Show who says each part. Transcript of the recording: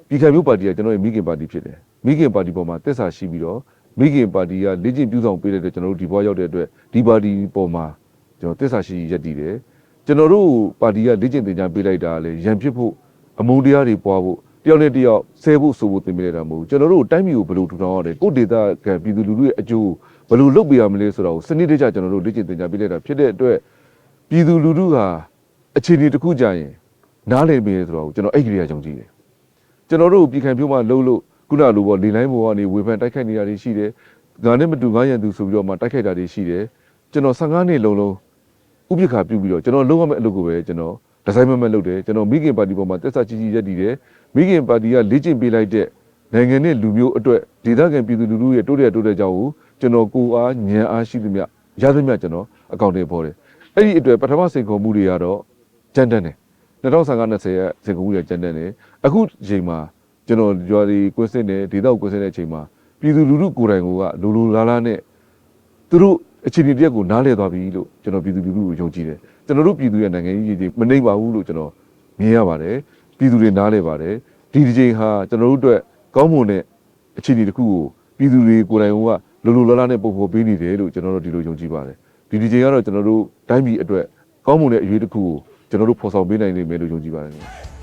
Speaker 1: ပြည်ခိုင်မျိုးပါတီကကျွန်တော်ရဲ့မိခင်ပါတီဖြစ်တယ်မိခင်ပါတီပေါ်မှာတက်ဆာရှိပြီးတော့မိခင်ပါတီကလေ့ကျင့်ပြုဆောင်ပေးတဲ့အတွက်ကျွန်တော်တို့ဒီဘွားရောက်တဲ့အတွက်ဒီပါတီပေါ်မှာကျွန်တော်တက်ဆာရှိရက်တည်တယ်ကျွန်တော်တို့ပါတီကလေ့ကျင့်သင်ကြားပေးလိုက်တာလေရန်ဖြစ်ဖို့အမုန်းတရားတွေပွားဖို့တယောက်နဲ့တယောက်ဆဲဖို့ဆိုဖို့သင်ပေးလိုက်တာမဟုတ်ဘူးကျွန်တော်တို့တိုင်းပြည်ကိုဘယ်လိုထူထောင်ရလဲကိုဒေတာကပြည်သူလူထုရဲ့အကျိုးဘယ်လိုလုပ်ပေးရမလဲဆိုတာကိုစနစ်တကျကျွန်တော်တို့လေ့ကျင့်သင်ကြားပေးလိုက်တာဖြစ်တဲ့အတွက်ပြည်သူလူထုဟာအခြေအနေတစ်ခုကြာရင်နားလည်ပေးရဆိုတော့ကျွန်တော်အဲ့ဒီကယုံကြည်တယ်ကျွန်တော်တို့ပြည်ခိုင်ဖြိုးမှလှုပ်လို့ခုနလိုပေါ့လေလိုင်းပေါ်ကနေဝေဖန်တိုက်ခိုက်နေတာတွေရှိတယ်ငါနဲ့မတူငါရန်သူဆိုပြီးတော့မှတိုက်ခိုက်တာတွေရှိတယ်ကျွန်တော်15နှစ်လုံးဥပက္ခပြုပြီးတော့ကျွန်တော်လုံးဝမဲ့အလုပ်ကိုပဲကျွန်တော်ဒီဇိုင်းမမဲ့လုပ်တယ်ကျွန်တော်မိခင်ပါတီပေါ်မှာတက်ဆာကြီးကြီးရက်တည်တယ်မိခင်ပါတီကလေ့ကျင့်ပေးလိုက်တဲ့နိုင်ငံနဲ့လူမျိုးအတွက်ဒေသခံပြည်သူလူထုရဲ့တိုးတဲ့ကြောင်းကိုကျွန်တော်ကိုအားဉာဏ်အားရှိသမျှရသမျှကျွန်တော်အကောင့်တွေပေါ်တယ်အဲ့ဒီအတွက်ပထမစိန်ခေါ်မှုတွေကတော့ကြမ်းတမ်းတယ်2015-20ရဲ့စိန်ခေါ်မှုတွေကြမ်းတမ်းတယ်အခုချိန်မှာကျွန်တော်ကြွားဒီကွင်းစစ်နဲ့ဒေသကိုကွင်းစစ်တဲ့အချိန်မှာပြည်သူလူထုကိုယ်တိုင်ကလိုလိုလားလားနဲ့သူတို့အခြေအနေတရက်ကိုနားလည်သွားပြီလို့ကျွန်တော်ပြည်သူလူထုကိုယုံကြည်တယ်ကျွန်တော်တို့ပြည်သူရဲ့နိုင်ငံရေးရည်ကြီးမနှိမ့်ပါဘူးလို့ကျွန်တော်မြင်ရပါတယ်ပြည်သူတွေနားလည်ပါတယ်ဒီဒီချိန်ဟာကျွန်တော်တို့အတွက်ကောင်းမွန်တဲ့အခြေအနေတစ်ခုကိုပြည်သူတွေကိုယ်တိုင်ကလိုလိုလားလားနဲ့ပုံဖော်ပေးနေတယ်လို့ကျွန်တော်တို့ဒီလိုယုံကြည်ပါတယ်ဒီဒီချိန်ကတော့ကျွန်တော်တို့တိုင်းပြည်အတွက်ကောင်းမွန်တဲ့အရေးတစ်ခုကိုကျွန်တော်တို့ဖော်ဆောင်ပေးနိုင်လိမ့်မယ်လို့ယုံကြည်ပါတယ်